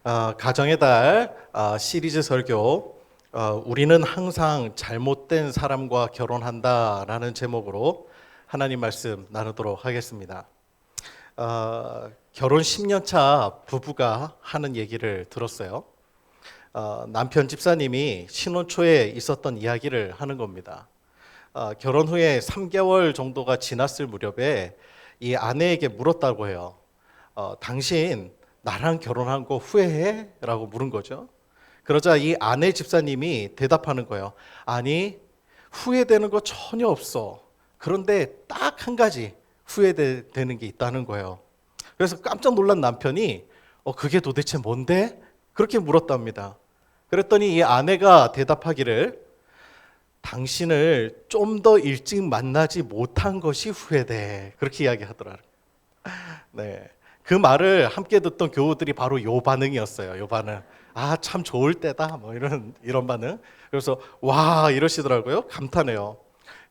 가정의 달 시리즈 설교 우리는 항상 잘못된 사람과 결혼한다라는 제목으로 하나님 말씀 나누도록 하겠습니다. 결혼 10년 차 부부가 하는 얘기를 들었어요. 남편 집사님이 신혼 초에 있었던 이야기를 하는 겁니다. 결혼 후에 3개월 정도가 지났을 무렵에 이 아내에게 물었다고 해요. 당신 나랑 결혼한 거 후회해? 라고 물은 거죠. 그러자 이 아내 집사님이 대답하는 거예요. 아니, 후회되는 거 전혀 없어. 그런데 딱 한 가지 후회되는 게 있다는 거예요. 그래서 깜짝 놀란 남편이 그게 도대체 뭔데? 그렇게 물었답니다. 그랬더니 이 아내가 대답하기를 당신을 좀 더 일찍 만나지 못한 것이 후회돼. 그렇게 이야기하더라고요. 네. 그 말을 함께 듣던 교우들이 바로 요 반응이었어요. 요 반응. 참 좋을 때다. 뭐 이런 반응. 그래서 와, 이러시더라고요. 감탄해요.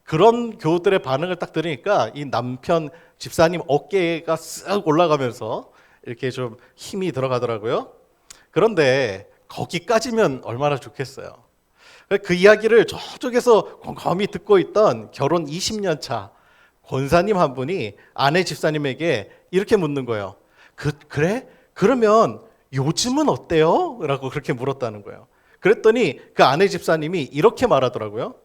그런 교우들의 반응을 딱 들으니까 이 남편 집사님 어깨가 쓱 올라가면서 이렇게 좀 힘이 들어가더라고요. 그런데 거기까지면 얼마나 좋겠어요. 그 이야기를 저쪽에서 곰곰이 듣고 있던 결혼 20년 차 권사님 한 분이 아내 집사님에게 이렇게 묻는 거예요. 그래? 그러면 요즘은 어때요? 라고 그렇게 물었다는 거예요. 그랬더니 그 아내 집사님이 이렇게 말하더라고요.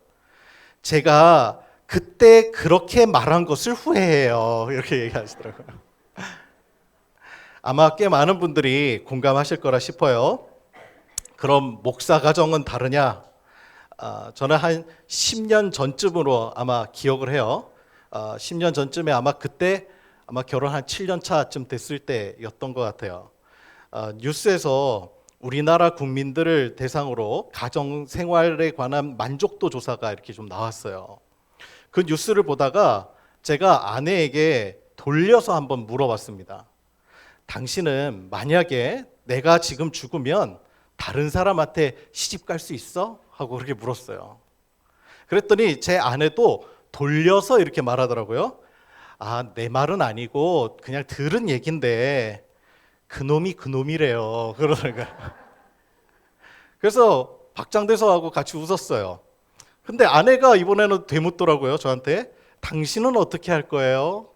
제가 그때 그렇게 말한 것을 후회해요. 이렇게 얘기하시더라고요. 아마 꽤 많은 분들이 공감하실 거라 싶어요. 그럼 목사 가정은 다르냐? 저는 한 10년 전쯤으로 아마 기억을 해요. 10년 전쯤에 아마 그때 아마 결혼 한 7년 차쯤 됐을 때였던 것 같아요. 뉴스에서 우리나라 국민들을 대상으로 가정 생활에 관한 만족도 조사가 이렇게 좀 나왔어요. 그 뉴스를 보다가 제가 아내에게 돌려서 한번 물어봤습니다. 당신은 만약에 내가 지금 죽으면 다른 사람한테 시집 갈 수 있어? 하고 그렇게 물었어요. 그랬더니 제 아내도 돌려서 이렇게 말하더라고요. 내 말은 아니고 그냥 들은 얘긴데 그놈이 그놈이래요. 그러더라고요. 그래서 박장대소하고 같이 웃었어요. 근데 아내가 이번에는 되묻더라고요, 저한테. 당신은 어떻게 할 거예요?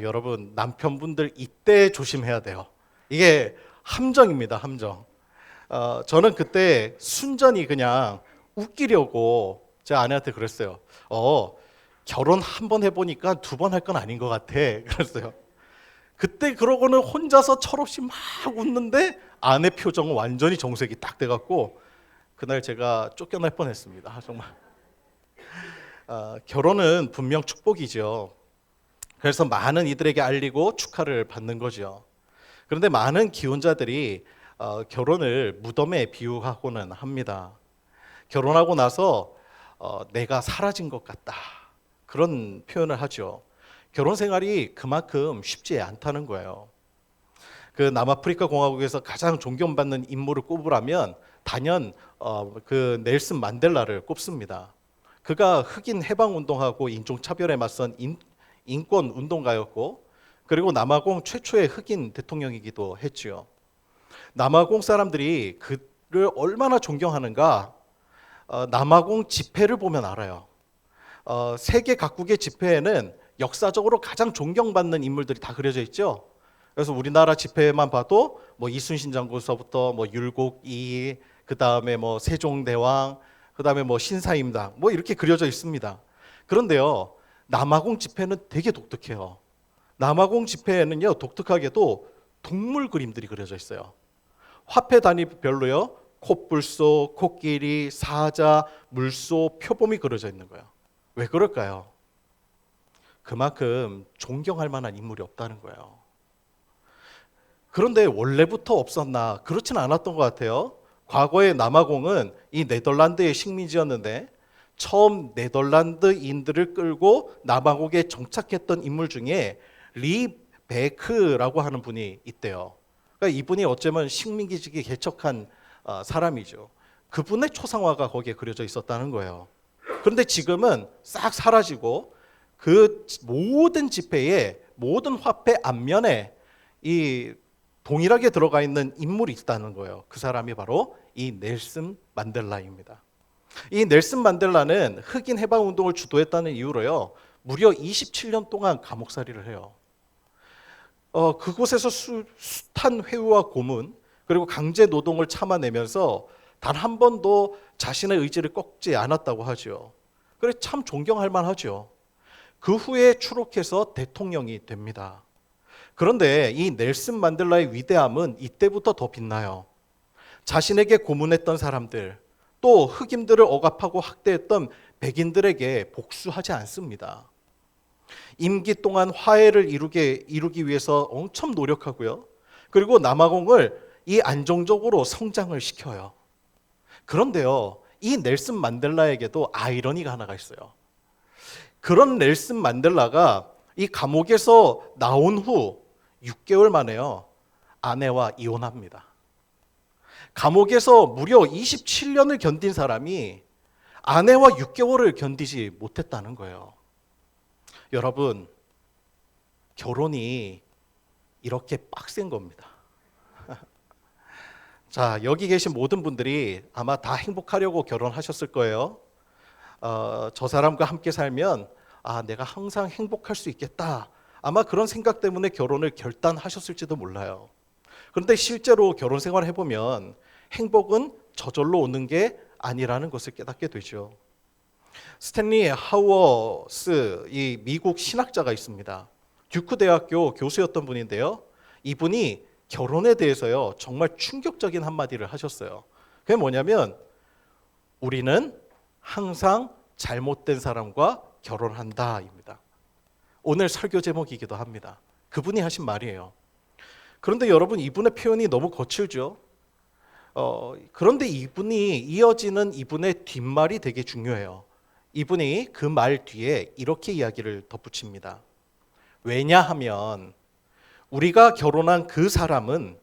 여러분, 남편분들 이때 조심해야 돼요. 이게 함정입니다, 함정. 저는 그때 순전히 그냥 웃기려고 제 아내한테 그랬어요. 결혼 한 번 해보니까 두 번 할 건 아닌 것 같아. 그랬어요. 그때 그러고는 혼자서 철없이 막 웃는데 아내 표정은 완전히 정색이 딱 돼갖고 그날 제가 쫓겨날 뻔했습니다. 정말. 결혼은 분명 축복이죠. 그래서 많은 이들에게 알리고 축하를 받는 거죠. 그런데 많은 기혼자들이 결혼을 무덤에 비유하고는 합니다. 결혼하고 나서 내가 사라진 것 같다. 그런 표현을 하죠. 결혼 생활이 그만큼 쉽지 않다는 거예요. 그 남아프리카 공화국에서 가장 존경받는 인물을 꼽으라면 단연 그 넬슨 만델라를 꼽습니다. 그가 흑인 해방 운동하고 인종 차별에 맞선 인권 운동가였고, 그리고 남아공 최초의 흑인 대통령이기도 했지요. 남아공 사람들이 그를 얼마나 존경하는가, 남아공 지폐를 보면 알아요. 세계 각국의 지폐에는 역사적으로 가장 존경받는 인물들이 다 그려져 있죠. 그래서 우리나라 지폐만 봐도 뭐 이순신 장군서부터 뭐 율곡이, 그 다음에 뭐 세종대왕, 그 다음에 뭐 신사임당, 뭐 이렇게 그려져 있습니다. 그런데요, 남아공 지폐는 되게 독특해요. 남아공 지폐에는요, 독특하게도 동물 그림들이 그려져 있어요. 화폐 단위별로요, 콧불소, 코끼리, 사자, 물소, 표범이 그려져 있는 거예요. 왜 그럴까요? 그만큼 존경할 만한 인물이 없다는 거예요. 그런데 원래부터 없었나? 그렇진 않았던 것 같아요. 과거에 남아공은 이 네덜란드의 식민지였는데 처음 네덜란드인들을 끌고 남아공에 정착했던 인물 중에 리 베크라고 하는 분이 있대요. 그러니까 이분이 어쩌면 식민지기 개척한 사람이죠. 그분의 초상화가 거기에 그려져 있었다는 거예요. 그런데 지금은 싹 사라지고 그 모든 지폐에, 모든 화폐 앞면에 이 동일하게 들어가 있는 인물이 있다는 거예요. 그 사람이 바로 이 넬슨 만델라입니다. 이 넬슨 만델라는 흑인 해방 운동을 주도했다는 이유로요, 무려 27년 동안 감옥살이를 해요. 그곳에서 숱한 회유와 고문, 그리고 강제 노동을 참아내면서 단 한 번도 자신의 의지를 꺾지 않았다고 하죠. 그래 참 존경할 만하죠. 그 후에 추록해서 대통령이 됩니다. 그런데 이 넬슨 만델라의 위대함은 이때부터 더 빛나요. 자신에게 고문했던 사람들, 또 흑인들을 억압하고 학대했던 백인들에게 복수하지 않습니다. 임기 동안 화해를 이루기 위해서 엄청 노력하고요. 그리고 남아공을 이 안정적으로 성장을 시켜요. 그런데요, 이 넬슨 만델라에게도 아이러니가 하나가 있어요. 그런 넬슨 만델라가 이 감옥에서 나온 후 6개월 만에요, 아내와 이혼합니다. 감옥에서 무려 27년을 견딘 사람이 아내와 6개월을 견디지 못했다는 거예요. 여러분, 결혼이 이렇게 빡센 겁니다. 자, 여기 계신 모든 분들이 아마 다 행복하려고 결혼하셨을 거예요. 저 사람과 함께 살면 내가 항상 행복할 수 있겠다. 아마 그런 생각 때문에 결혼을 결단하셨을지도 몰라요. 그런데 실제로 결혼 생활을 해보면 행복은 저절로 오는 게 아니라는 것을 깨닫게 되죠. 스탠리 하워스, 이 미국 신학자가 있습니다. 듀크 대학교 교수였던 분인데요. 이분이 결혼에 대해서요, 정말 충격적인 한마디를 하셨어요. 그게 뭐냐면, 우리는 항상 잘못된 사람과 결혼한다입니다. 오늘 설교 제목이기도 합니다. 그분이 하신 말이에요. 그런데 여러분, 이분의 표현이 너무 거칠죠. 그런데 이분이 이어지는 이분의 뒷말이 되게 중요해요. 이분이 그 말 뒤에 이렇게 이야기를 덧붙입니다. 왜냐하면 우리가 결혼한 그 사람은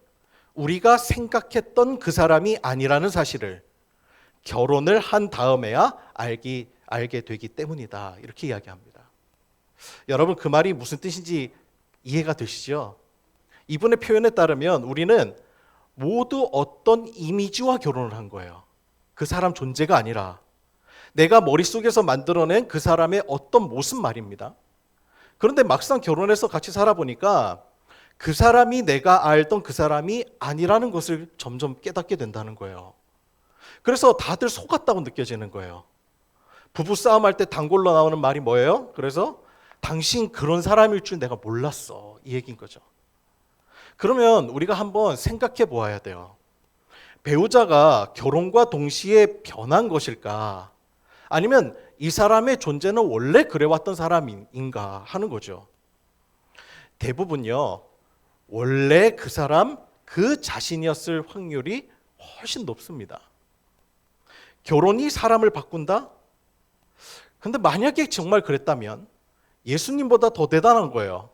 우리가 생각했던 그 사람이 아니라는 사실을 결혼을 한 다음에야 알게 되기 때문이다. 이렇게 이야기합니다. 여러분, 그 말이 무슨 뜻인지 이해가 되시죠? 이분의 표현에 따르면 우리는 모두 어떤 이미지와 결혼을 한 거예요. 그 사람 존재가 아니라 내가 머릿속에서 만들어낸 그 사람의 어떤 모습 말입니다. 그런데 막상 결혼해서 같이 살아보니까 그 사람이 내가 알던 그 사람이 아니라는 것을 점점 깨닫게 된다는 거예요. 그래서 다들 속았다고 느껴지는 거예요. 부부 싸움할 때 단골로 나오는 말이 뭐예요? 그래서 당신 그런 사람일 줄 내가 몰랐어. 이 얘기인 거죠. 그러면 우리가 한번 생각해 보아야 돼요. 배우자가 결혼과 동시에 변한 것일까? 아니면 이 사람의 존재는 원래 그래왔던 사람인가 하는 거죠. 대부분요, 원래 그 사람, 그 자신이었을 확률이 훨씬 높습니다. 결혼이 사람을 바꾼다? 근데 만약에 정말 그랬다면 예수님보다 더 대단한 거예요.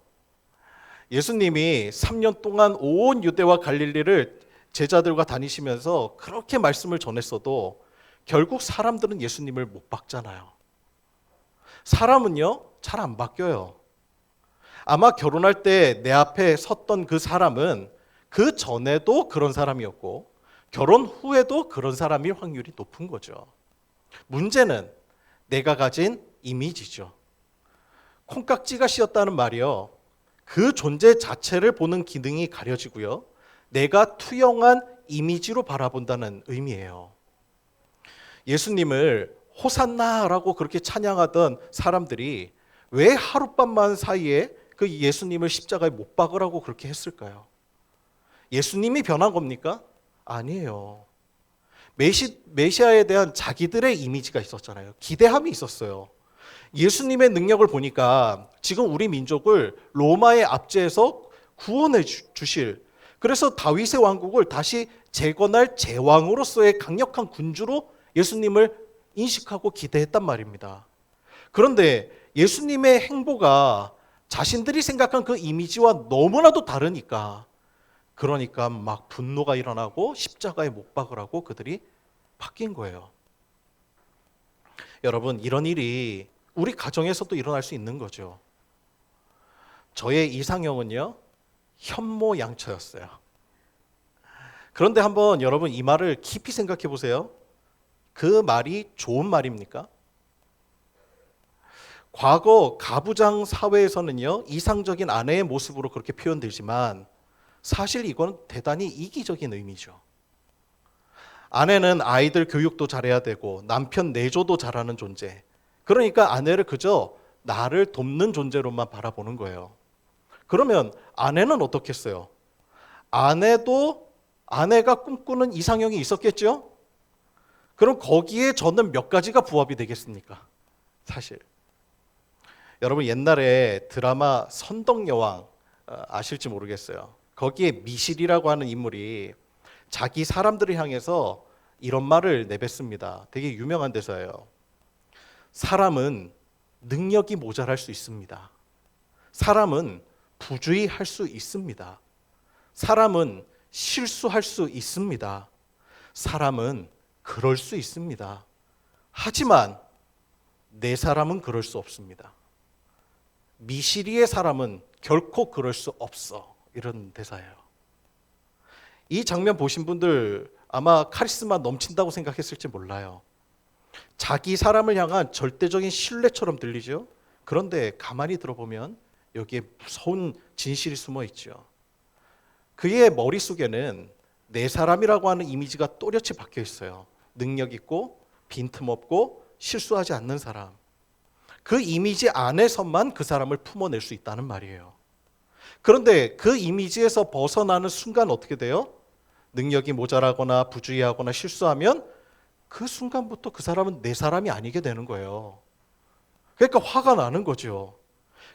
예수님이 3년 동안 온 유대와 갈릴리를 제자들과 다니시면서 그렇게 말씀을 전했어도 결국 사람들은 예수님을 못 박잖아요. 사람은요, 잘 안 바뀌어요. 아마 결혼할 때 내 앞에 섰던 그 사람은 그 전에도 그런 사람이었고 결혼 후에도 그런 사람일 확률이 높은 거죠. 문제는 내가 가진 이미지죠. 콩깍지가 씌었다는 말이요, 그 존재 자체를 보는 기능이 가려지고요, 내가 투영한 이미지로 바라본다는 의미예요. 예수님을 호산나라고 그렇게 찬양하던 사람들이 왜 하룻밤만 사이에 그 예수님을 십자가에 못 박으라고 그렇게 했을까요? 예수님이 변한 겁니까? 아니에요. 메시아에 대한 자기들의 이미지가 있었잖아요. 기대함이 있었어요. 예수님의 능력을 보니까 지금 우리 민족을 로마의 압제에서 구원해 주실, 그래서 다윗의 왕국을 다시 재건할 제왕으로서의 강력한 군주로 예수님을 인식하고 기대했단 말입니다. 그런데 예수님의 행보가 자신들이 생각한 그 이미지와 너무나도 다르니까, 그러니까 막 분노가 일어나고 십자가에 못 박으라고 그들이 바뀐 거예요. 여러분, 이런 일이 우리 가정에서도 일어날 수 있는 거죠. 저의 이상형은요, 현모양처였어요. 그런데 한번 여러분 이 말을 깊이 생각해 보세요. 그 말이 좋은 말입니까? 과거 가부장 사회에서는요, 이상적인 아내의 모습으로 그렇게 표현되지만 사실 이건 대단히 이기적인 의미죠. 아내는 아이들 교육도 잘해야 되고 남편 내조도 잘하는 존재. 그러니까 아내를 그저 나를 돕는 존재로만 바라보는 거예요. 그러면 아내는 어떻겠어요? 아내도 아내가 꿈꾸는 이상형이 있었겠죠? 그럼 거기에 저는 몇 가지가 부합이 되겠습니까? 사실. 여러분 옛날에 드라마 선덕여왕 아실지 모르겠어요. 거기에 미실이라고 하는 인물이 자기 사람들을 향해서 이런 말을 내뱉습니다. 되게 유명한 대사예요. 사람은 능력이 모자랄 수 있습니다. 사람은 부주의할 수 있습니다. 사람은 실수할 수 있습니다. 사람은 그럴 수 있습니다. 하지만 내 사람은 그럴 수 없습니다. 미시리의 사람은 결코 그럴 수 없어. 이런 대사예요. 이 장면 보신 분들 아마 카리스마 넘친다고 생각했을지 몰라요. 자기 사람을 향한 절대적인 신뢰처럼 들리죠. 그런데 가만히 들어보면 여기에 무서운 진실이 숨어 있죠. 그의 머릿속에는 내 사람이라고 하는 이미지가 또렷이 박혀 있어요. 능력 있고 빈틈없고 실수하지 않는 사람. 그 이미지 안에서만 그 사람을 품어낼 수 있다는 말이에요. 그런데 그 이미지에서 벗어나는 순간 어떻게 돼요? 능력이 모자라거나 부주의하거나 실수하면 그 순간부터 그 사람은 내 사람이 아니게 되는 거예요. 그러니까 화가 나는 거죠.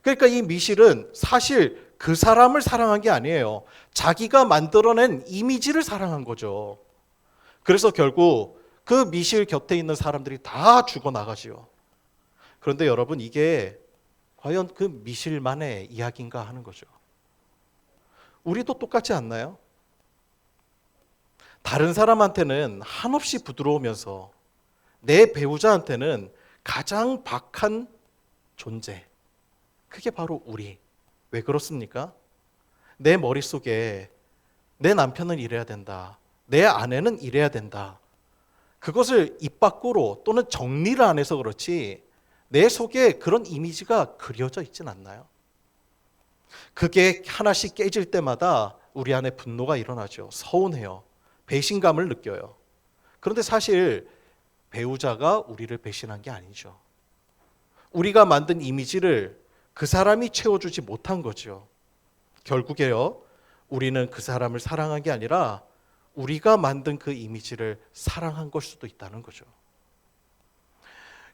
그러니까 이 미실은 사실 그 사람을 사랑한 게 아니에요. 자기가 만들어낸 이미지를 사랑한 거죠. 그래서 결국 그 미실 곁에 있는 사람들이 다 죽어나가지요. 그런데 여러분 이게 과연 그 미실만의 이야기인가 하는 거죠. 우리도 똑같지 않나요? 다른 사람한테는 한없이 부드러우면서 내 배우자한테는 가장 박한 존재. 그게 바로 우리. 왜 그렇습니까? 내 머릿속에 내 남편은 이래야 된다. 내 아내는 이래야 된다. 그것을 입 밖으로 또는 정리를 안 해서 그렇지 내 속에 그런 이미지가 그려져 있진 않나요? 그게 하나씩 깨질 때마다 우리 안에 분노가 일어나죠. 서운해요. 배신감을 느껴요. 그런데 사실 배우자가 우리를 배신한 게 아니죠. 우리가 만든 이미지를 그 사람이 채워주지 못한 거죠. 결국에요, 우리는 그 사람을 사랑한 게 아니라 우리가 만든 그 이미지를 사랑한 걸 수도 있다는 거죠.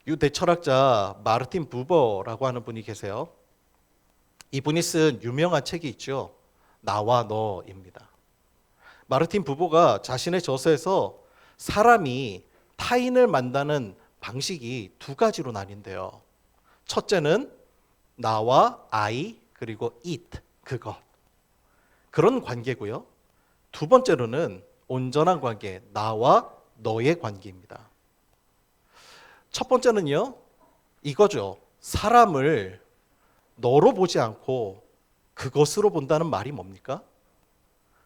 유대 철학자 마르틴 부버라고 하는 분이 계세요. 이분이 쓴 유명한 책이 있죠. 나와 너입니다. 마르틴 부버가 자신의 저서에서 사람이 타인을 만나는 방식이 두 가지로 나뉜대요. 첫째는 나와 I 그리고 it, 그것. 그런 관계고요. 두 번째로는 온전한 관계, 나와 너의 관계입니다. 첫 번째는요, 이거죠. 사람을 너로 보지 않고 그것으로 본다는 말이 뭡니까?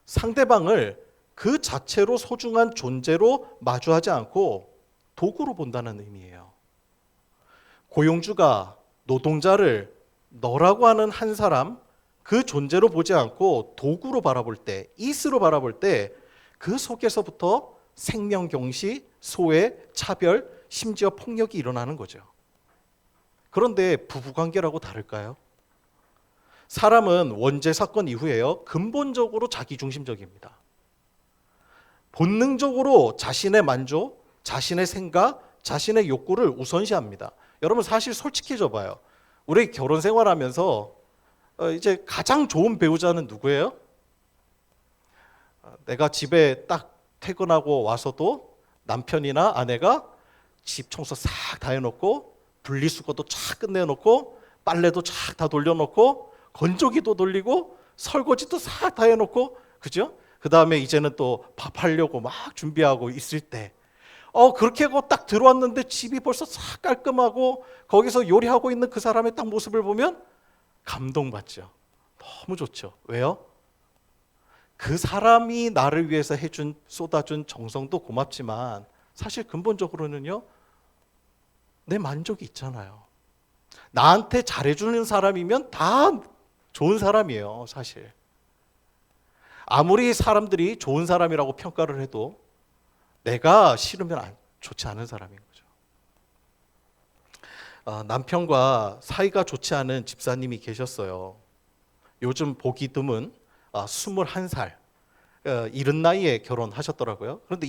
상대방을 그 자체로 소중한 존재로 마주하지 않고 도구로 본다는 의미예요. 고용주가 노동자를 너라고 하는 한 사람, 그 존재로 보지 않고 도구로 바라볼 때, 이스로 바라볼 때 그 속에서부터 생명 경시, 소외, 차별, 심지어 폭력이 일어나는 거죠. 그런데 부부관계라고 다를까요? 사람은 원죄 사건 이후에요, 근본적으로 자기중심적입니다. 본능적으로 자신의 만족, 자신의 생각, 자신의 욕구를 우선시합니다. 여러분 사실 솔직해져 봐요. 우리 결혼 생활하면서 이제 가장 좋은 배우자는 누구예요? 내가 집에 딱 퇴근하고 와서도 남편이나 아내가 집 청소 싹 다 해놓고 분리수거도 쫙 끝내놓고 빨래도 쫙 다 돌려놓고 건조기도 돌리고 설거지도 싹 다 해놓고, 그죠? 그 다음에 이제는 또 밥하려고 막 준비하고 있을 때 그렇게 하고 딱 들어왔는데 집이 벌써 싹 깔끔하고 거기서 요리하고 있는 그 사람의 딱 모습을 보면 감동받죠. 너무 좋죠. 왜요? 그 사람이 나를 위해서 쏟아준 정성도 고맙지만 사실 근본적으로는요, 내 만족이 있잖아요. 나한테 잘해주는 사람이면 다 좋은 사람이에요, 사실. 아무리 사람들이 좋은 사람이라고 평가를 해도 내가 싫으면 좋지 않은 사람인 거죠. 남편과 사이가 좋지 않은 집사님이 계셨어요. 요즘 보기 드문 21살, 이른 나이에 결혼하셨더라고요. 그런데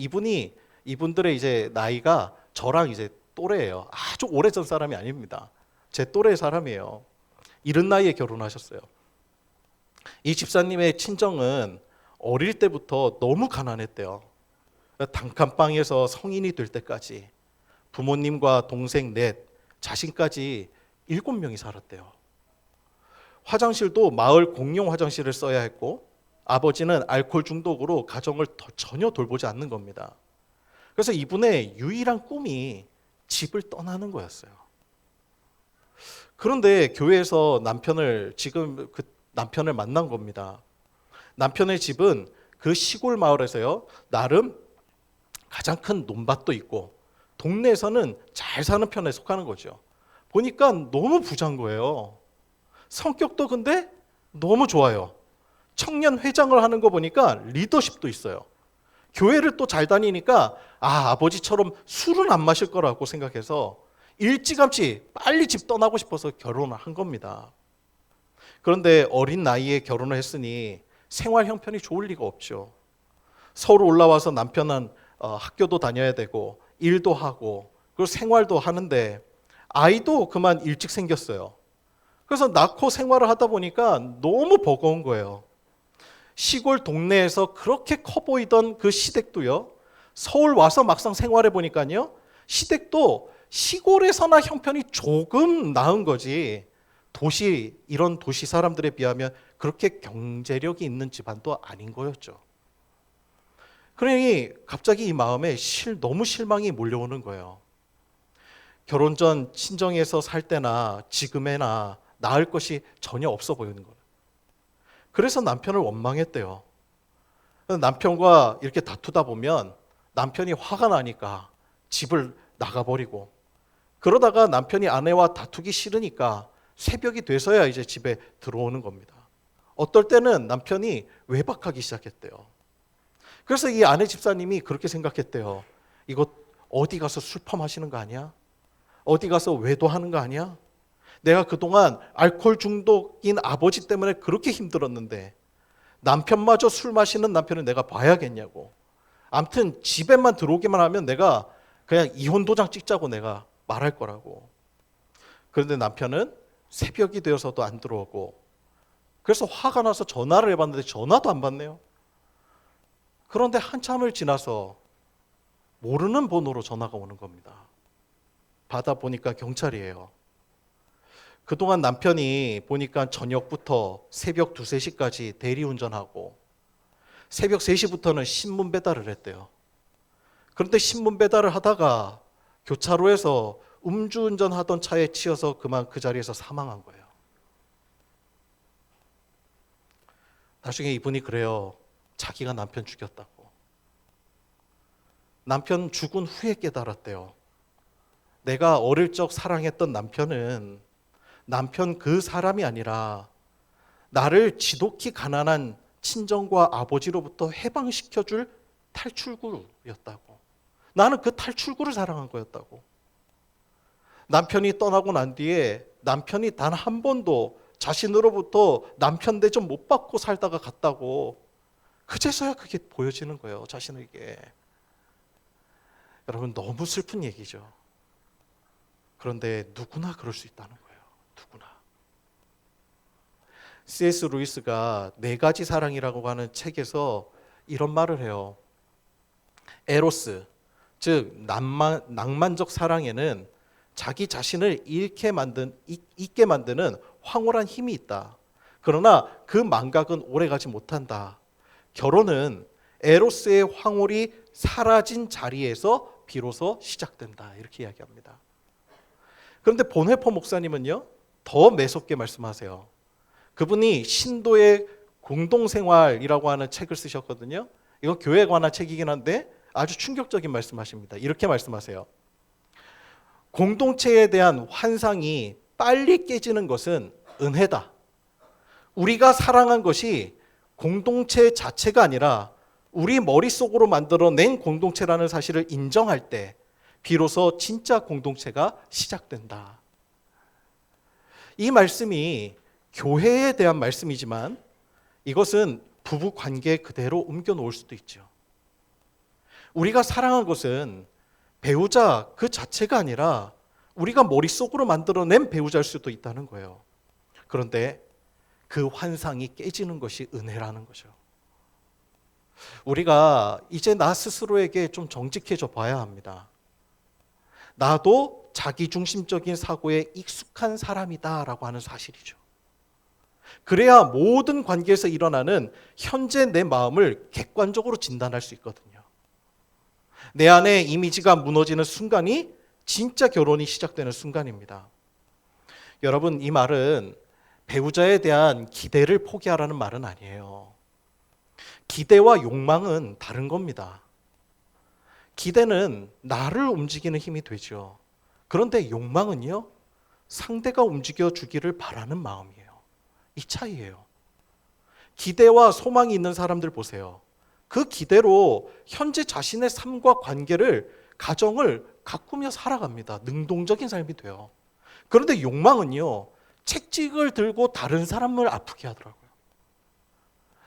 이분들의 이제 나이가 저랑 이제 또래예요. 아주 오래전 사람이 아닙니다. 제 또래 사람이에요. 이른 나이에 결혼하셨어요. 이 집사님의 친정은 어릴 때부터 너무 가난했대요. 단칸방에서 성인이 될 때까지 부모님과 동생 넷, 자신까지 7명이 살았대요. 화장실도 마을 공용 화장실을 써야 했고 아버지는 알코올 중독으로 가정을 전혀 돌보지 않는 겁니다. 그래서 이분의 유일한 꿈이 집을 떠나는 거였어요. 그런데 교회에서 지금 그 남편을 만난 겁니다. 남편의 집은 그 시골 마을에서요, 나름 가장 큰 논밭도 있고 동네에서는 잘 사는 편에 속하는 거죠. 보니까 너무 부자인 거예요. 성격도 근데 너무 좋아요. 청년 회장을 하는 거 보니까 리더십도 있어요. 교회를 또 잘 다니니까 아버지처럼 술은 안 마실 거라고 생각해서 일찌감치 빨리 집 떠나고 싶어서 결혼을 한 겁니다. 그런데 어린 나이에 결혼을 했으니 생활 형편이 좋을 리가 없죠. 서울 올라와서 남편은 학교도 다녀야 되고 일도 하고 그리고 생활도 하는데 아이도 그만 일찍 생겼어요. 그래서 낳고 생활을 하다 보니까 너무 버거운 거예요. 시골 동네에서 그렇게 커 보이던 그 시댁도요, 서울 와서 막상 생활해 보니까요, 시댁도 시골에서나 형편이 조금 나은 거지 이런 도시 사람들에 비하면 그렇게 경제력이 있는 집안도 아닌 거였죠. 그러니 갑자기 이 마음에 너무 실망이 몰려오는 거예요. 결혼 전 친정에서 살 때나 지금에나 나을 것이 전혀 없어 보이는 거예요. 그래서 남편을 원망했대요. 남편과 이렇게 다투다 보면 남편이 화가 나니까 집을 나가버리고, 그러다가 남편이 아내와 다투기 싫으니까 새벽이 돼서야 이제 집에 들어오는 겁니다. 어떨 때는 남편이 외박하기 시작했대요. 그래서 이 아내 집사님이 그렇게 생각했대요. 이거 어디 가서 술퍼 마시는 거 아니야? 어디 가서 외도하는 거 아니야? 내가 그동안 알코올 중독인 아버지 때문에 그렇게 힘들었는데 남편마저 술 마시는 남편을 내가 봐야겠냐고. 아무튼 집에만 들어오기만 하면 내가 그냥 이혼 도장 찍자고 내가 말할 거라고. 그런데 남편은 새벽이 되어서도 안 들어오고, 그래서 화가 나서 전화를 해봤는데 전화도 안 받네요. 그런데 한참을 지나서 모르는 번호로 전화가 오는 겁니다. 받아보니까 경찰이에요. 그동안 남편이 보니까 저녁부터 새벽 2, 3시까지 대리운전하고 새벽 3시부터는 신문 배달을 했대요. 그런데 신문 배달을 하다가 교차로에서 음주운전하던 차에 치여서 그만 그 자리에서 사망한 거예요. 나중에 이분이 그래요. 자기가 남편 죽였다고. 남편 죽은 후에 깨달았대요. 내가 어릴 적 사랑했던 남편 그 사람이 아니라 나를 지독히 가난한 친정과 아버지로부터 해방시켜줄 탈출구였다고. 나는 그 탈출구를 사랑한 거였다고. 남편이 떠나고 난 뒤에 남편이 단 한 번도 자신으로부터 남편 대접 못 받고 살다가 갔다고. 그제서야 그게 보여지는 거예요, 자신에게. 여러분, 너무 슬픈 얘기죠. 그런데 누구나 그럴 수 있다는 거예요. 누구나. C.S. 루이스가 4가지 사랑이라고 하는 책에서 이런 말을 해요. 에로스, 즉 낭만적 사랑에는 자기 자신을 잊게 만드는 황홀한 힘이 있다. 그러나 그 망각은 오래가지 못한다. 결혼은 에로스의 황홀이 사라진 자리에서 비로소 시작된다. 이렇게 이야기합니다. 그런데 본회포 목사님은요, 더 매섭게 말씀하세요. 그분이 신도의 공동생활이라고 하는 책을 쓰셨거든요. 이거 교회에 관한 책이긴 한데 아주 충격적인 말씀하십니다. 이렇게 말씀하세요. 공동체에 대한 환상이 빨리 깨지는 것은 은혜다. 우리가 사랑한 것이 공동체 자체가 아니라 우리 머릿속으로 만들어낸 공동체라는 사실을 인정할 때 비로소 진짜 공동체가 시작된다. 이 말씀이 교회에 대한 말씀이지만 이것은 부부 관계에 그대로 옮겨 놓을 수도 있죠. 우리가 사랑한 것은 배우자 그 자체가 아니라 우리가 머릿속으로 만들어낸 배우자일 수도 있다는 거예요. 그런데 그 환상이 깨지는 것이 은혜라는 거죠. 우리가 이제 나 스스로에게 좀 정직해져 봐야 합니다. 나도 자기중심적인 사고에 익숙한 사람이다라고 하는 사실이죠. 그래야 모든 관계에서 일어나는 현재 내 마음을 객관적으로 진단할 수 있거든요. 내 안에 이미지가 무너지는 순간이 진짜 결혼이 시작되는 순간입니다. 여러분, 이 말은 배우자에 대한 기대를 포기하라는 말은 아니에요. 기대와 욕망은 다른 겁니다. 기대는 나를 움직이는 힘이 되죠. 그런데 욕망은요, 상대가 움직여 주기를 바라는 마음이에요. 이 차이예요. 기대와 소망이 있는 사람들 보세요. 그 기대로 현재 자신의 삶과 관계를, 가정을 가꾸며 살아갑니다. 능동적인 삶이 돼요. 그런데 욕망은요, 책찍을 들고 다른 사람을 아프게 하더라고요.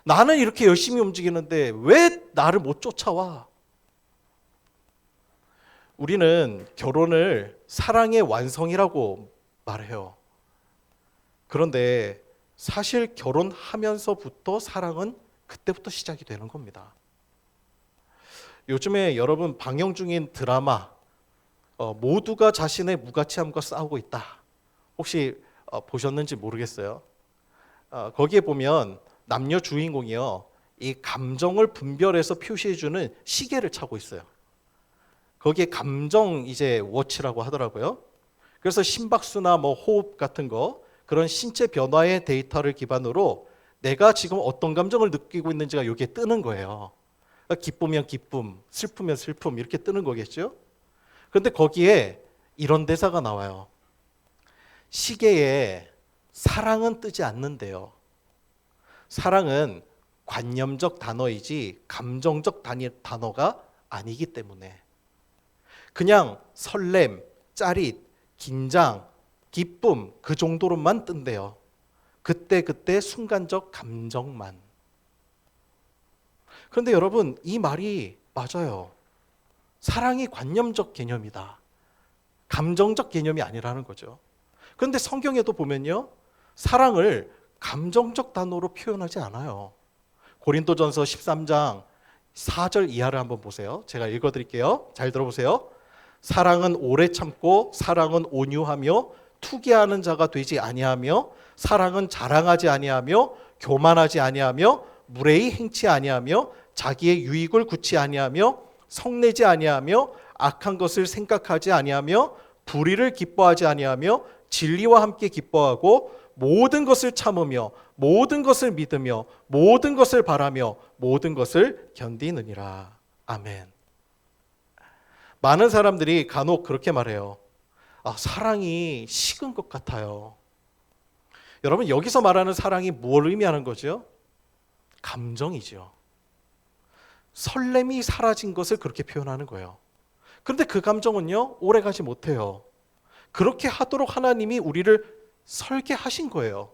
나는 이렇게 열심히 움직이는데 왜 나를 못 쫓아와? 우리는 결혼을 사랑의 완성이라고 말해요. 그런데 사실 결혼하면서부터 사랑은 그때부터 시작이 되는 겁니다. 요즘에 여러분 방영 중인 드라마 모두가 자신의 무가치함과 싸우고 있다. 혹시 보셨는지 모르겠어요. 거기에 보면 남녀 주인공이요, 이 감정을 분별해서 표시해주는 시계를 차고 있어요. 거기에 감정 이제 워치라고 하더라고요. 그래서 심박수나 뭐 호흡 같은 거, 그런 신체 변화의 데이터를 기반으로 내가 지금 어떤 감정을 느끼고 있는지가 여기에 뜨는 거예요. 기쁘면 기쁨, 슬프면 슬픔 이렇게 뜨는 거겠죠. 그런데 거기에 이런 대사가 나와요. 시계에 사랑은 뜨지 않는데요. 사랑은 관념적 단어이지 감정적 단어가 아니기 때문에 그냥 설렘, 짜릿, 긴장, 기쁨 그 정도로만 뜬대요. 그때 순간적 감정만. 그런데 여러분, 이 말이 맞아요. 사랑이 관념적 개념이다. 감정적 개념이 아니라는 거죠. 그런데 성경에도 보면요, 사랑을 감정적 단어로 표현하지 않아요. 고린도전서 13장 4절 이하를 한번 보세요. 제가 읽어드릴게요. 잘 들어보세요. 사랑은 오래 참고 사랑은 온유하며 투기하는 자가 되지 아니하며 사랑은 자랑하지 아니하며 교만하지 아니하며 무례히 행치 아니하며 자기의 유익을 굳지 아니하며 성내지 아니하며 악한 것을 생각하지 아니하며 불의를 기뻐하지 아니하며 진리와 함께 기뻐하고 모든 것을 참으며 모든 것을 믿으며 모든 것을 바라며 모든 것을 견디느니라. 아멘. 많은 사람들이 간혹 그렇게 말해요. 사랑이 식은 것 같아요. 여러분, 여기서 말하는 사랑이 뭘 의미하는 거죠? 감정이죠. 설렘이 사라진 것을 그렇게 표현하는 거예요. 그런데 그 감정은요, 오래가지 못해요. 그렇게 하도록 하나님이 우리를 설계하신 거예요.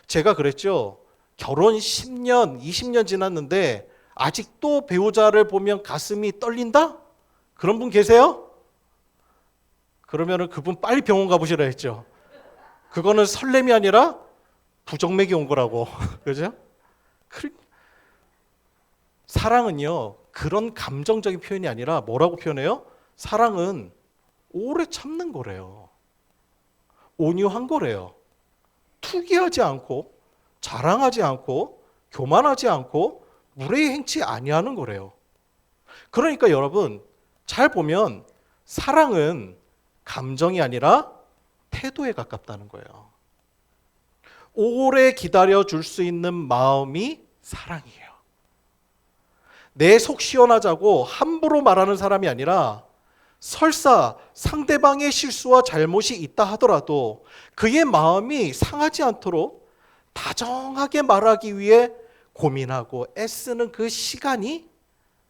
제가 그랬죠. 결혼 10년, 20년 지났는데 아직도 배우자를 보면 가슴이 떨린다? 그런 분 계세요? 그러면은 그분 빨리 병원 가보시라 했죠. 그거는 설렘이 아니라 부정맥이 온 거라고. 그죠? 사랑은요, 그런 감정적인 표현이 아니라 뭐라고 표현해요? 사랑은 오래 참는 거래요. 온유한 거래요. 투기하지 않고 자랑하지 않고 교만하지 않고 무례히 행치 아니하는 거래요. 그러니까 여러분, 잘 보면 사랑은 감정이 아니라 태도에 가깝다는 거예요. 오래 기다려줄 수 있는 마음이 사랑이에요. 내 속 시원하자고 함부로 말하는 사람이 아니라 설사 상대방의 실수와 잘못이 있다 하더라도 그의 마음이 상하지 않도록 다정하게 말하기 위해 고민하고 애쓰는 그 시간이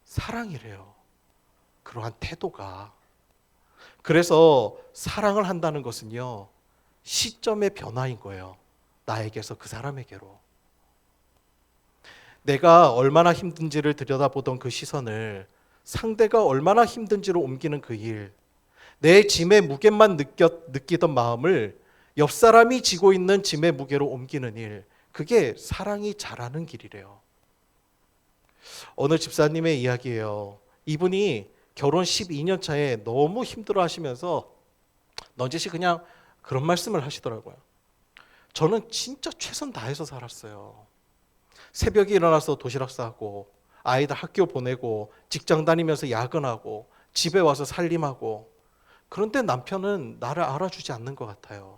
사랑이래요. 그러한 태도가. 그래서 사랑을 한다는 것은요, 시점의 변화인 거예요. 나에게서 그 사람에게로. 내가 얼마나 힘든지를 들여다보던 그 시선을 상대가 얼마나 힘든지로 옮기는 그 일, 내 짐의 무게만 느끼던 마음을 옆 사람이 지고 있는 짐의 무게로 옮기는 일, 그게 사랑이 자라는 길이래요. 어느 집사님의 이야기예요. 이분이 결혼 12년 차에 너무 힘들어 하시면서 넌지시 그냥 그런 말씀을 하시더라고요. 저는 진짜 최선 다해서 살았어요. 새벽에 일어나서 도시락 싸고 아이들 학교 보내고 직장 다니면서 야근하고 집에 와서 살림하고, 그런데 남편은 나를 알아주지 않는 것 같아요.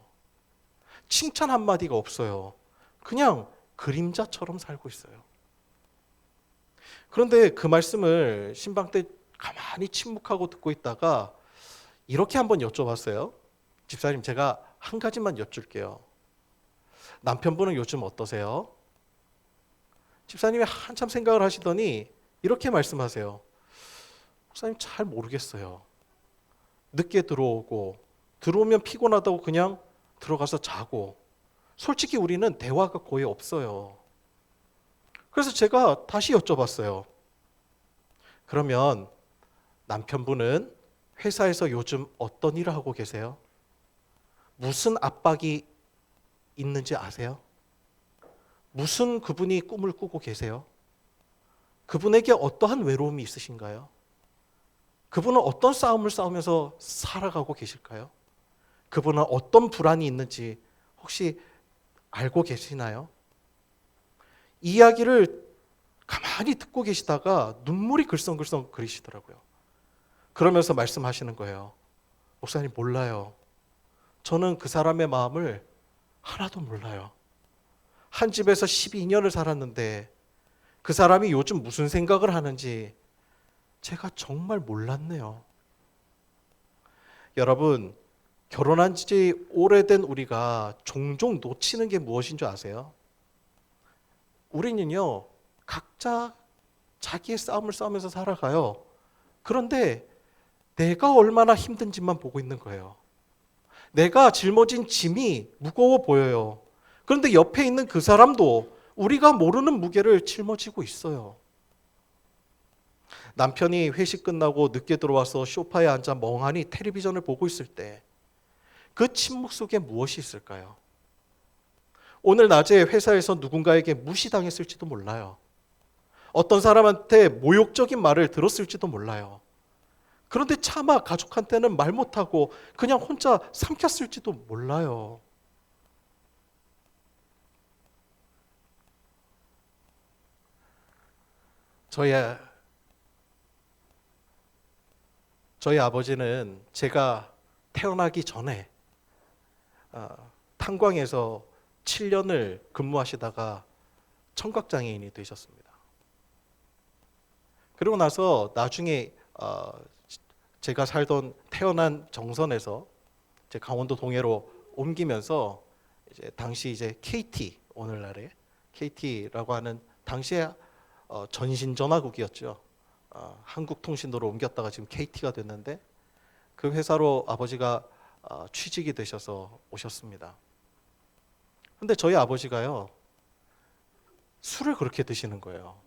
칭찬 한마디가 없어요. 그냥 그림자처럼 살고 있어요. 그런데 그 말씀을 신방 때 가만히 침묵하고 듣고 있다가 이렇게 한번 여쭤봤어요. 집사님, 제가 한 가지만 여쭐게요. 남편분은 요즘 어떠세요? 집사님이 한참 생각을 하시더니 이렇게 말씀하세요. 목사님, 잘 모르겠어요. 늦게 들어오면 피곤하다고 그냥 들어가서 자고, 솔직히 우리는 대화가 거의 없어요. 그래서 제가 다시 여쭤봤어요. 그러면 남편분은 회사에서 요즘 어떤 일을 하고 계세요? 무슨 압박이 있는지 아세요? 무슨 그분이 꿈을 꾸고 계세요? 그분에게 어떠한 외로움이 있으신가요? 그분은 어떤 싸움을 싸우면서 살아가고 계실까요? 그분은 어떤 불안이 있는지 혹시 알고 계시나요? 이야기를 가만히 듣고 계시다가 눈물이 글썽글썽 그리시더라고요. 그러면서 말씀하시는 거예요. 목사님, 몰라요. 저는 그 사람의 마음을 하나도 몰라요. 한 집에서 12년을 살았는데 그 사람이 요즘 무슨 생각을 하는지 제가 정말 몰랐네요. 여러분, 결혼한 지 오래된 우리가 종종 놓치는 게 무엇인 줄 아세요? 우리는요, 각자 자기의 싸움을 싸우면서 살아가요. 그런데 내가 얼마나 힘든지만 보고 있는 거예요. 내가 짊어진 짐이 무거워 보여요. 그런데 옆에 있는 그 사람도 우리가 모르는 무게를 짊어지고 있어요. 남편이 회식 끝나고 늦게 들어와서 소파에 앉아 멍하니 텔레비전을 보고 있을 때 그 침묵 속에 무엇이 있을까요? 오늘 낮에 회사에서 누군가에게 무시당했을지도 몰라요. 어떤 사람한테 모욕적인 말을 들었을지도 몰라요. 그런데 차마 가족한테는 말 못하고 그냥 혼자 삼켰을지도 몰라요. 저희 아버지는 제가 태어나기 전에 탄광에서 7년을 근무하시다가 청각장애인이 되셨습니다. 그리고 나서 나중에 제가 살던 태어난 정선에서 이제 강원도 동해로 옮기면서 이제 당시 이제 KT, 오늘날의 KT라고 하는 당시에 전신전화국이었죠. 한국통신도로 옮겼다가 지금 KT가 됐는데 그 회사로 아버지가 취직이 되셔서 오셨습니다. 근데 저희 아버지가요, 술을 그렇게 드시는 거예요.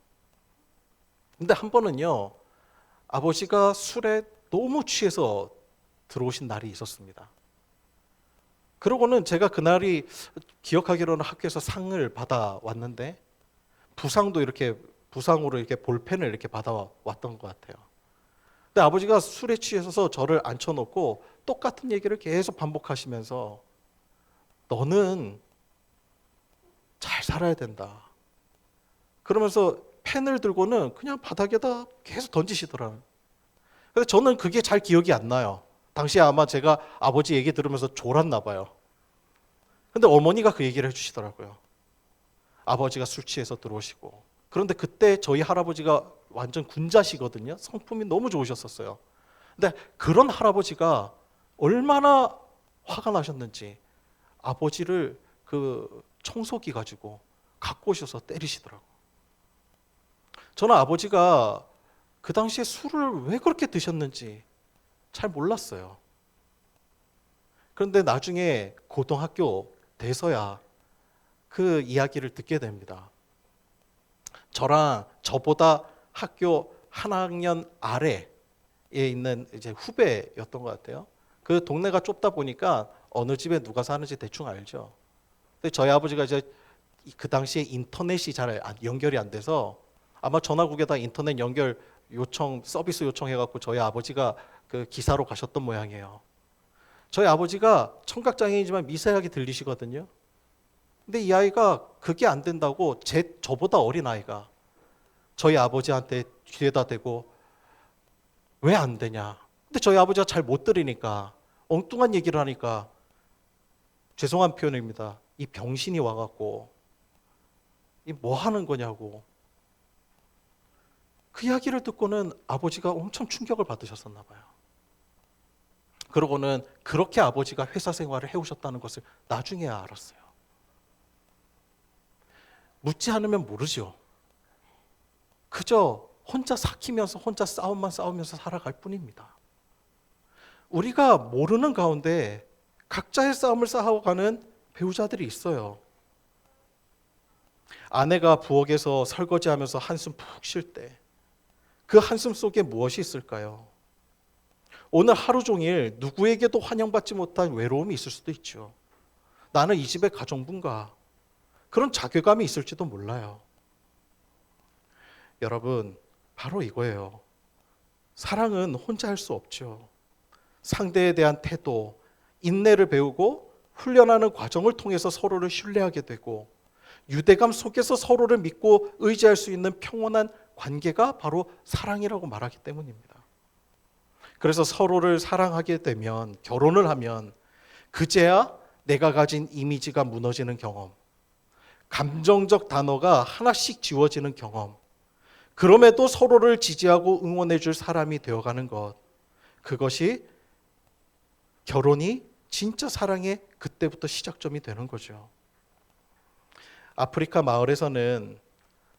근데 한 번은요, 아버지가 술에 너무 취해서 들어오신 날이 있었습니다. 그러고는 제가 그날이 기억하기로는 학교에서 상을 받아왔는데 부상으로 이렇게 볼펜을 이렇게 받아왔던 것 같아요. 근데 아버지가 술에 취해서 저를 앉혀놓고 똑같은 얘기를 계속 반복하시면서 너는 잘 살아야 된다. 그러면서 펜을 들고는 그냥 바닥에다 계속 던지시더라고요. 근데 저는 그게 잘 기억이 안 나요. 당시에 아마 제가 아버지 얘기 들으면서 졸았나 봐요. 근데 어머니가 그 얘기를 해주시더라고요. 아버지가 술 취해서 들어오시고. 그런데 그때 저희 할아버지가 완전 군자시거든요. 성품이 너무 좋으셨었어요. 근데 그런 할아버지가 얼마나 화가 나셨는지 아버지를 그 청소기 가지고 갖고 오셔서 때리시더라고요. 저는 아버지가 그 당시에 술을 왜 그렇게 드셨는지 잘 몰랐어요. 그런데 나중에 고등학교 돼서야 그 이야기를 듣게 됩니다. 저보다 학교 한 학년 아래에 있는 이제 후배였던 것 같아요. 그 동네가 좁다 보니까 어느 집에 누가 사는지 대충 알죠. 근데 저희 아버지가 이제 그 당시에 인터넷이 잘 연결이 안 돼서 아마 전화국에다 인터넷 연결 요청, 서비스 요청해갖고 저희 아버지가 그 기사로 가셨던 모양이에요. 저희 아버지가 청각장애인이지만 미세하게 들리시거든요. 근데 이 아이가 그게 안 된다고 저보다 어린 아이가 저희 아버지한테 뒤에다 대고 왜 안 되냐. 근데 저희 아버지가 잘 못 들으니까 엉뚱한 얘기를 하니까 죄송한 표현입니다. 이 병신이 와갖고 이 뭐 하는 거냐고. 그 이야기를 듣고는 아버지가 엄청 충격을 받으셨었나 봐요. 그러고는 그렇게 아버지가 회사 생활을 해오셨다는 것을 나중에 알았어요. 묻지 않으면 모르죠. 그저 혼자 삭히면서 혼자 싸움만 싸우면서 살아갈 뿐입니다. 우리가 모르는 가운데 각자의 싸움을 싸워가는 배우자들이 있어요. 아내가 부엌에서 설거지하면서 한숨 푹 쉴 때 그 한숨 속에 무엇이 있을까요? 오늘 하루 종일 누구에게도 환영받지 못한 외로움이 있을 수도 있죠. 나는 이 집의 가정부인가? 그런 자괴감이 있을지도 몰라요. 여러분, 바로 이거예요. 사랑은 혼자 할 수 없죠. 상대에 대한 태도, 인내를 배우고 훈련하는 과정을 통해서 서로를 신뢰하게 되고 유대감 속에서 서로를 믿고 의지할 수 있는 평온한 관계가 바로 사랑이라고 말하기 때문입니다. 그래서 서로를 사랑하게 되면, 결혼을 하면 그제야 내가 가진 이미지가 무너지는 경험, 감정적 단어가 하나씩 지워지는 경험, 그럼에도 서로를 지지하고 응원해 줄 사람이 되어가는 것, 그것이 결혼이 진짜 사랑의 그때부터 시작점이 되는 거죠. 아프리카 마을에서는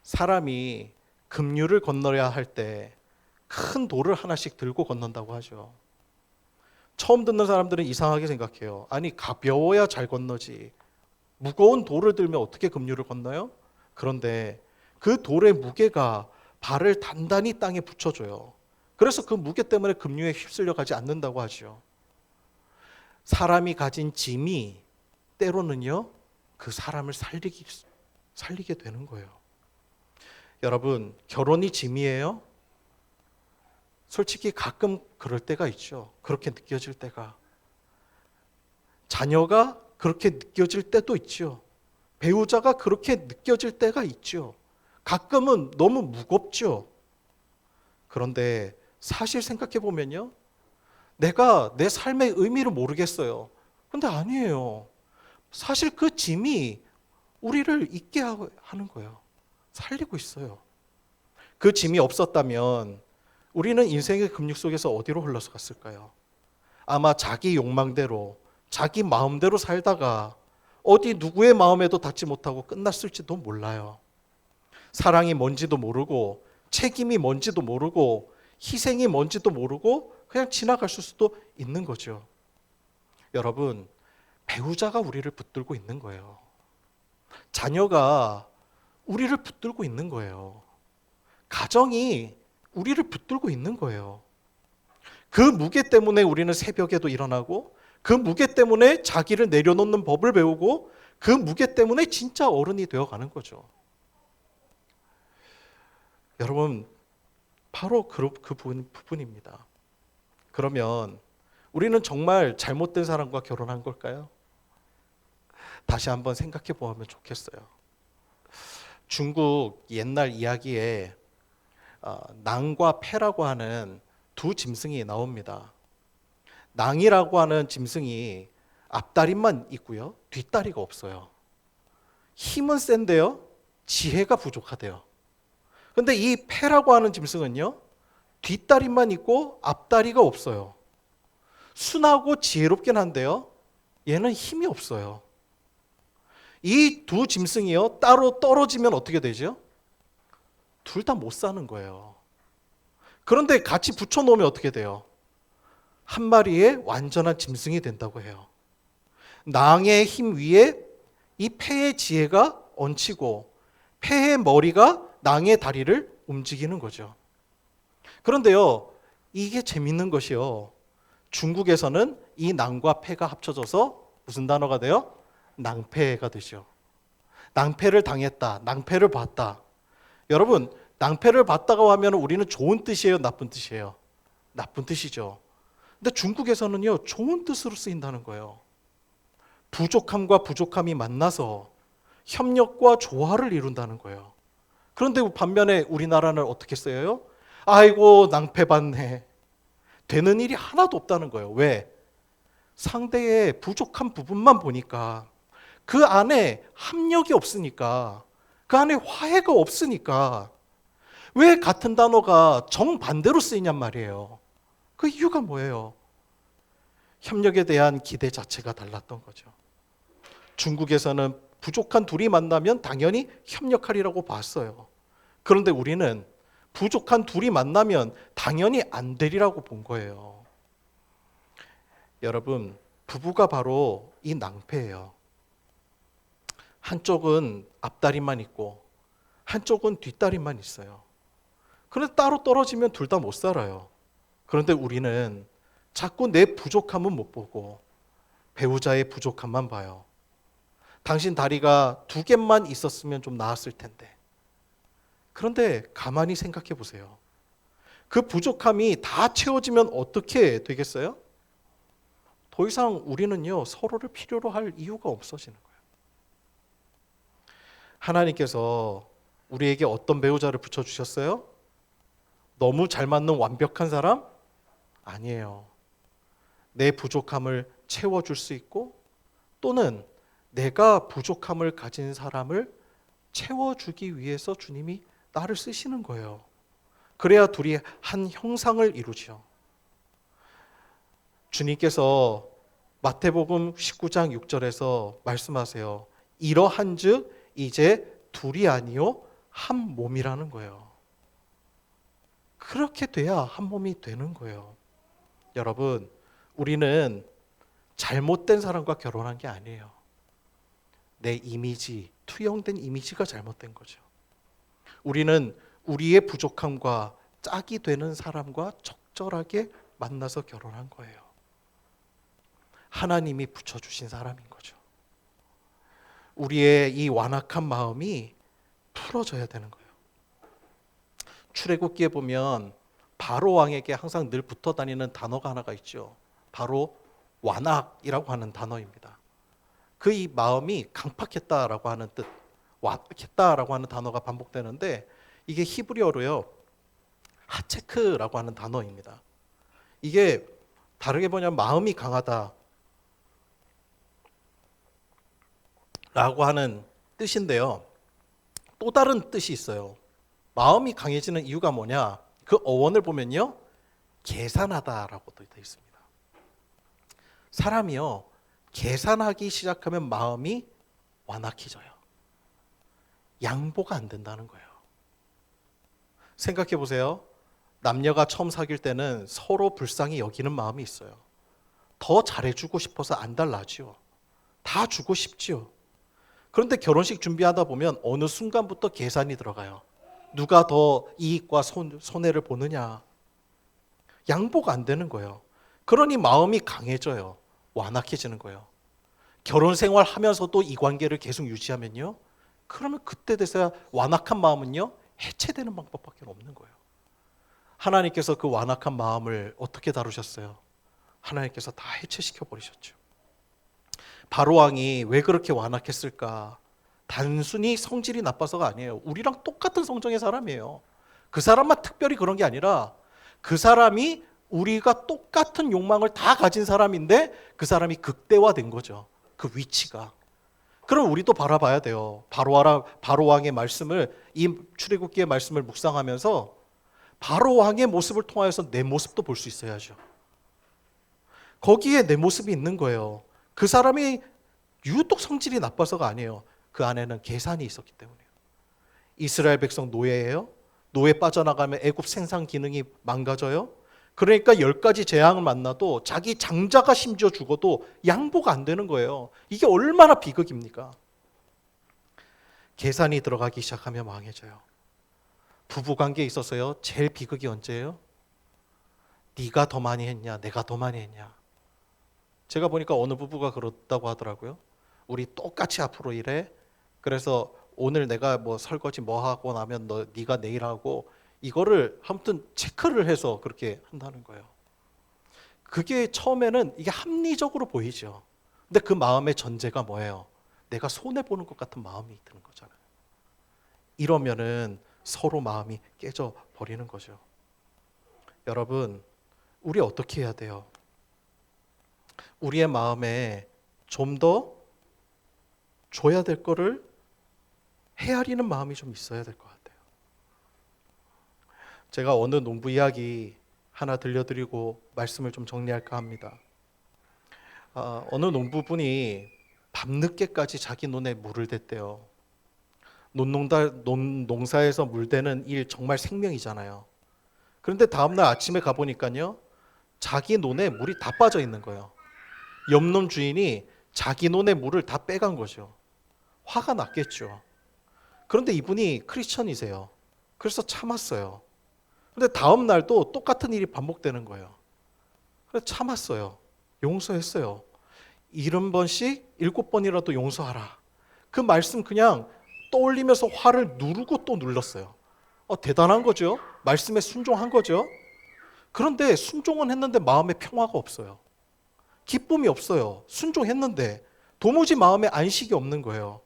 사람이 급류를 건너야 할 때 큰 돌을 하나씩 들고 건넌다고 하죠. 처음 듣는 사람들은 이상하게 생각해요. 아니, 가벼워야 잘 건너지. 무거운 돌을 들면 어떻게 급류를 건너요? 그런데 그 돌의 무게가 발을 단단히 땅에 붙여줘요. 그래서 그 무게 때문에 급류에 휩쓸려 가지 않는다고 하죠. 사람이 가진 짐이 때로는요, 그 사람을 살리게 되는 거예요. 여러분, 결혼이 짐이에요? 솔직히 가끔 그럴 때가 있죠. 그렇게 느껴질 때가. 자녀가 그렇게 느껴질 때도 있죠. 배우자가 그렇게 느껴질 때가 있죠. 가끔은 너무 무겁죠. 그런데 사실 생각해 보면요, 내가 내 삶의 의미를 모르겠어요. 근데 아니에요. 사실 그 짐이 우리를 있게 하는 거예요. 살리고 있어요. 그 짐이 없었다면 우리는 인생의 급육 속에서 어디로 흘러서 갔을까요? 아마 자기 욕망대로, 자기 마음대로 살다가 어디 누구의 마음에도 닿지 못하고 끝났을지도 몰라요. 사랑이 뭔지도 모르고, 책임이 뭔지도 모르고, 희생이 뭔지도 모르고 그냥 지나갈 수도 있는 거죠. 여러분, 배우자가 우리를 붙들고 있는 거예요. 자녀가 우리를 붙들고 있는 거예요. 가정이 우리를 붙들고 있는 거예요. 그 무게 때문에 우리는 새벽에도 일어나고, 그 무게 때문에 자기를 내려놓는 법을 배우고, 그 무게 때문에 진짜 어른이 되어가는 거죠. 여러분, 바로 그 부분입니다. 그러면 우리는 정말 잘못된 사람과 결혼한 걸까요? 다시 한번 생각해 보면 좋겠어요. 중국 옛날 이야기에 낭과 패라고 하는 두 짐승이 나옵니다. 낭이라고 하는 짐승이 앞다리만 있고요. 뒷다리가 없어요. 힘은 센데요. 지혜가 부족하대요. 근데 이 패라고 하는 짐승은요. 뒷다리만 있고 앞다리가 없어요. 순하고 지혜롭긴 한데요. 얘는 힘이 없어요. 이 두 짐승이요. 따로 떨어지면 어떻게 되죠? 둘 다 못 사는 거예요. 그런데 같이 붙여놓으면 어떻게 돼요? 한 마리의 완전한 짐승이 된다고 해요. 낭의 힘 위에 이 패의 지혜가 얹히고 패의 머리가 낭의 다리를 움직이는 거죠. 그런데요, 이게 재밌는 것이요. 중국에서는 이 낭과 패가 합쳐져서 무슨 단어가 돼요? 낭패가 되죠. 낭패를 당했다, 낭패를 봤다. 여러분, 낭패를 봤다고 하면 우리는 좋은 뜻이에요, 나쁜 뜻이에요? 나쁜 뜻이죠. 근데 중국에서는요, 좋은 뜻으로 쓰인다는 거예요. 부족함과 부족함이 만나서 협력과 조화를 이룬다는 거예요. 그런데 반면에 우리나라는 어떻게 써요? 아이고, 낭패받네. 되는 일이 하나도 없다는 거예요. 왜? 상대의 부족한 부분만 보니까, 그 안에 합력이 없으니까, 그 안에 화해가 없으니까 왜 같은 단어가 정반대로 쓰이냔 말이에요. 그 이유가 뭐예요? 협력에 대한 기대 자체가 달랐던 거죠. 중국에서는 부족한 둘이 만나면 당연히 협력하리라고 봤어요. 그런데 우리는 부족한 둘이 만나면 당연히 안 되리라고 본 거예요. 여러분, 부부가 바로 이 낭패예요. 한쪽은 앞다리만 있고 한쪽은 뒷다리만 있어요. 그런데 따로 떨어지면 둘 다 못 살아요. 그런데 우리는 자꾸 내 부족함은 못 보고 배우자의 부족함만 봐요. 당신 다리가 2개만 있었으면 좀 나았을 텐데. 그런데 가만히 생각해 보세요. 그 부족함이 다 채워지면 어떻게 되겠어요? 더 이상 우리는요, 서로를 필요로 할 이유가 없어지는 거예요. 하나님께서 우리에게 어떤 배우자를 붙여주셨어요? 너무 잘 맞는 완벽한 사람? 아니에요. 내 부족함을 채워줄 수 있고 또는 내가 부족함을 가진 사람을 채워주기 위해서 주님이 나를 쓰시는 거예요. 그래야 둘이 한 형상을 이루죠. 주님께서 마태복음 19장 6절에서 말씀하세요. 이러한즉 이제 둘이 아니요 한 몸이라는 거예요. 그렇게 돼야 한 몸이 되는 거예요. 여러분, 우리는 잘못된 사람과 결혼한 게 아니에요. 내 이미지, 투영된 이미지가 잘못된 거죠. 우리는 우리의 부족함과 짝이 되는 사람과 적절하게 만나서 결혼한 거예요. 하나님이 붙여주신 사람인 거죠. 우리의 이 완악한 마음이 풀어져야 되는 거예요. 출애굽기에 보면 바로 왕에게 항상 늘 붙어 다니는 단어가 하나가 있죠. 바로 완악이라고 하는 단어입니다. 그 이 마음이 강팍했다라고 하는 뜻, 완악했다라고 하는 단어가 반복되는데 이게 히브리어로요. 하체크라고 하는 단어입니다. 이게 다르게 보면 마음이 강하다 라고 하는 뜻인데요. 또 다른 뜻이 있어요. 마음이 강해지는 이유가 뭐냐? 그 어원을 보면요. 계산하다라고 되어 있습니다. 사람이요. 계산하기 시작하면 마음이 완악해져요. 양보가 안 된다는 거예요. 생각해 보세요. 남녀가 처음 사귈 때는 서로 불쌍히 여기는 마음이 있어요. 더 잘해주고 싶어서 안달나지요. 다 주고 싶지요. 그런데 결혼식 준비하다 보면 어느 순간부터 계산이 들어가요. 누가 더 이익과 손해를 보느냐. 양보가 안 되는 거예요. 그러니 마음이 강해져요. 완악해지는 거예요. 결혼 생활하면서도 이 관계를 계속 유지하면요. 그러면 그때 돼서야 완악한 마음은요. 해체되는 방법밖에 없는 거예요. 하나님께서 그 완악한 마음을 어떻게 다루셨어요? 하나님께서 다 해체시켜 버리셨죠. 바로 왕이 왜 그렇게 완악했을까? 단순히 성질이 나빠서가 아니에요. 우리랑 똑같은 성정의 사람이에요. 그 사람만 특별히 그런 게 아니라 그 사람이 우리가 똑같은 욕망을 다 가진 사람인데 그 사람이 극대화된 거죠. 그 위치가. 그럼 우리도 바라봐야 돼요. 바로왕의 말씀을, 이 출애굽기의 말씀을 묵상하면서 바로왕의 모습을 통하여서 내 모습도 볼 수 있어야죠. 거기에 내 모습이 있는 거예요. 그 사람이 유독 성질이 나빠서가 아니에요. 그 안에는 계산이 있었기 때문이에요. 이스라엘 백성 노예예요. 노예 빠져나가면 애굽 생산 기능이 망가져요. 그러니까 10가지 재앙을 만나도 자기 장자가 심지어 죽어도 양보가 안 되는 거예요. 이게 얼마나 비극입니까? 계산이 들어가기 시작하면 망해져요. 부부관계에 있어서요, 제일 비극이 언제예요? 네가 더 많이 했냐, 내가 더 많이 했냐. 제가 보니까 어느 부부가 그렇다고 하더라고요. 우리 똑같이 앞으로 일해. 그래서 오늘 내가 뭐 설거지 뭐 하고 나면 네가 내일 하고, 이거를 아무튼 체크를 해서 그렇게 한다는 거예요. 그게 처음에는 이게 합리적으로 보이죠. 근데 그 마음의 전제가 뭐예요? 내가 손해보는 것 같은 마음이 드는 거잖아요. 이러면은 서로 마음이 깨져 버리는 거죠. 여러분, 우리 어떻게 해야 돼요? 우리의 마음에 좀 더 줘야 될 거를 헤아리는 마음이 좀 있어야 될 것 같아요. 제가 어느 농부 이야기 하나 들려드리고 말씀을 좀 정리할까 합니다. 어느 농부분이 밤늦게까지 자기 논에 물을 댔대요. 농사에서 물 대는 일 정말 생명이잖아요. 그런데 다음날 아침에 가보니까요, 자기 논에 물이 다 빠져 있는 거예요. 옆논 주인이 자기 논의 물을 다 빼간 거죠. 화가 났겠죠. 그런데 이분이 크리스천이세요. 그래서 참았어요. 근데 다음 날도 똑같은 일이 반복되는 거예요. 그래서 참았어요. 용서했어요. 70번씩 7번이라도 용서하라. 그 말씀 그냥 떠올리면서 화를 누르고 또 눌렀어요. 대단한 거죠. 말씀에 순종한 거죠. 그런데 순종은 했는데 마음에 평화가 없어요. 기쁨이 없어요. 순종했는데 도무지 마음에 안식이 없는 거예요.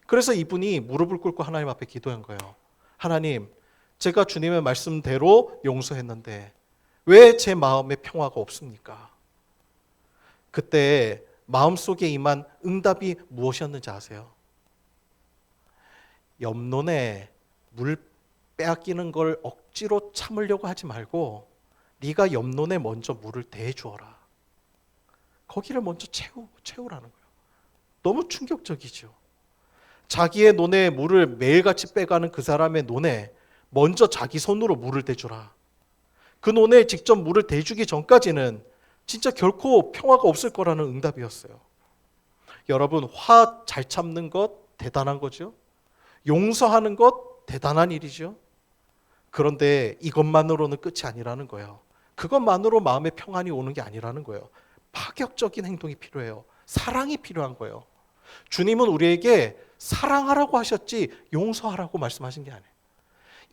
그래서 이분이 무릎을 꿇고 하나님 앞에 기도한 거예요. 하나님, 제가 주님의 말씀대로 용서했는데 왜 제 마음에 평화가 없습니까? 그때 마음속에 임한 응답이 무엇이었는지 아세요? 옆논에 물 빼앗기는 걸 억지로 참으려고 하지 말고 네가 옆논에 먼저 물을 대주어라. 거기를 먼저 채우라는 거예요. 너무 충격적이죠. 자기의 논에 물을 매일같이 빼가는 그 사람의 논에 먼저 자기 손으로 물을 대주라. 그 논에 직접 물을 대주기 전까지는 진짜 결코 평화가 없을 거라는 응답이었어요. 여러분, 화 잘 참는 것 대단한 거죠. 용서하는 것 대단한 일이죠. 그런데 이것만으로는 끝이 아니라는 거예요. 그것만으로 마음의 평안이 오는 게 아니라는 거예요. 파격적인 행동이 필요해요. 사랑이 필요한 거예요. 주님은 우리에게 사랑하라고 하셨지 용서하라고 말씀하신 게 아니에요.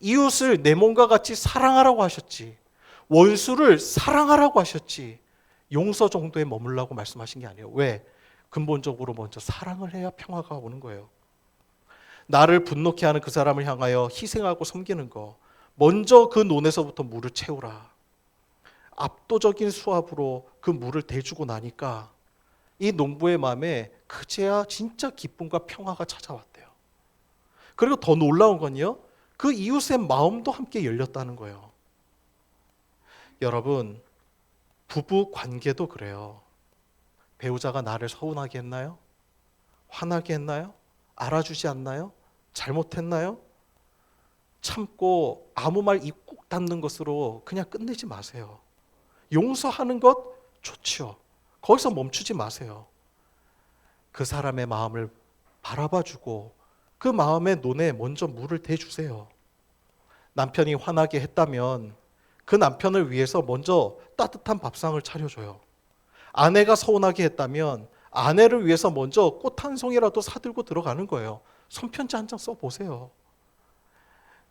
이웃을 내 몸과 같이 사랑하라고 하셨지, 원수를 사랑하라고 하셨지, 용서 정도에 머물라고 말씀하신 게 아니에요. 왜? 근본적으로 먼저 사랑을 해야 평화가 오는 거예요. 나를 분노케 하는 그 사람을 향하여 희생하고 섬기는 거, 먼저 그 논에서부터 물을 채우라. 압도적인 수압으로 그 물을 대주고 나니까 이 농부의 마음에 그제야 진짜 기쁨과 평화가 찾아왔대요. 그리고 더 놀라운 건요, 그 이웃의 마음도 함께 열렸다는 거예요. 여러분, 부부 관계도 그래요. 배우자가 나를 서운하게 했나요? 화나게 했나요? 알아주지 않나요? 잘못했나요? 참고 아무 말 입 꾹 닫는 것으로 그냥 끝내지 마세요. 용서하는 것 좋죠. 거기서 멈추지 마세요. 그 사람의 마음을 바라봐주고 그 마음의 논에 먼저 물을 대주세요. 남편이 화나게 했다면 그 남편을 위해서 먼저 따뜻한 밥상을 차려줘요. 아내가 서운하게 했다면 아내를 위해서 먼저 꽃 한 송이라도 사들고 들어가는 거예요. 손편지 한 장 써보세요.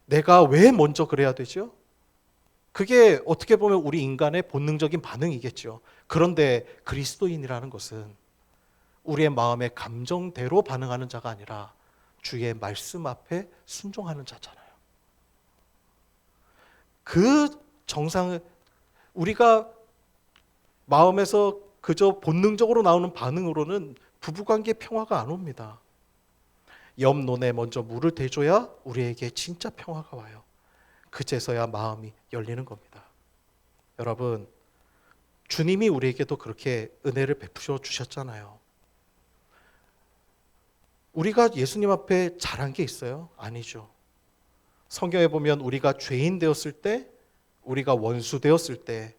내가 왜 먼저 그래야 되죠? 그게 어떻게 보면 우리 인간의 본능적인 반응이겠죠. 그런데 그리스도인이라는 것은 우리의 마음의 감정대로 반응하는 자가 아니라 주의 말씀 앞에 순종하는 자잖아요. 그 정상을 우리가 마음에서 그저 본능적으로 나오는 반응으로는 부부관계 평화가 안 옵니다. 옆 논에 먼저 물을 대줘야 우리에게 진짜 평화가 와요. 그제서야 마음이 열리는 겁니다. 여러분, 주님이 우리에게도 그렇게 은혜를 베푸셔 주셨잖아요. 우리가 예수님 앞에 잘한 게 있어요? 아니죠. 성경에 보면 우리가 죄인 되었을 때, 우리가 원수 되었을 때,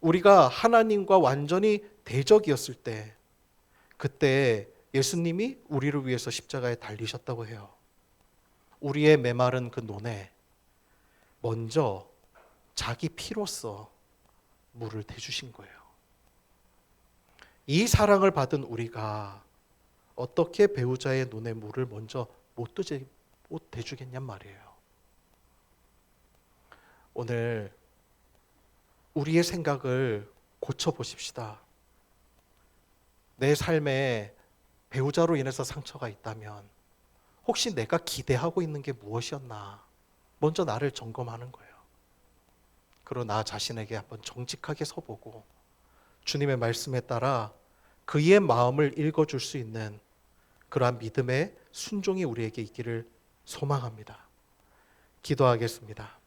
우리가 하나님과 완전히 대적이었을 때, 그때 예수님이 우리를 위해서 십자가에 달리셨다고 해요. 우리의 메마른 그 논에 먼저 자기 피로써 물을 대주신 거예요. 이 사랑을 받은 우리가 어떻게 배우자의 논에 물을 먼저 못 대주겠냔 말이에요. 오늘 우리의 생각을 고쳐보십시다. 내 삶에 배우자로 인해서 상처가 있다면 혹시 내가 기대하고 있는 게 무엇이었나? 먼저 나를 점검하는 거예요. 그리고 나 자신에게 한번 정직하게 서보고 주님의 말씀에 따라 그의 마음을 읽어줄 수 있는 그러한 믿음의 순종이 우리에게 있기를 소망합니다. 기도하겠습니다.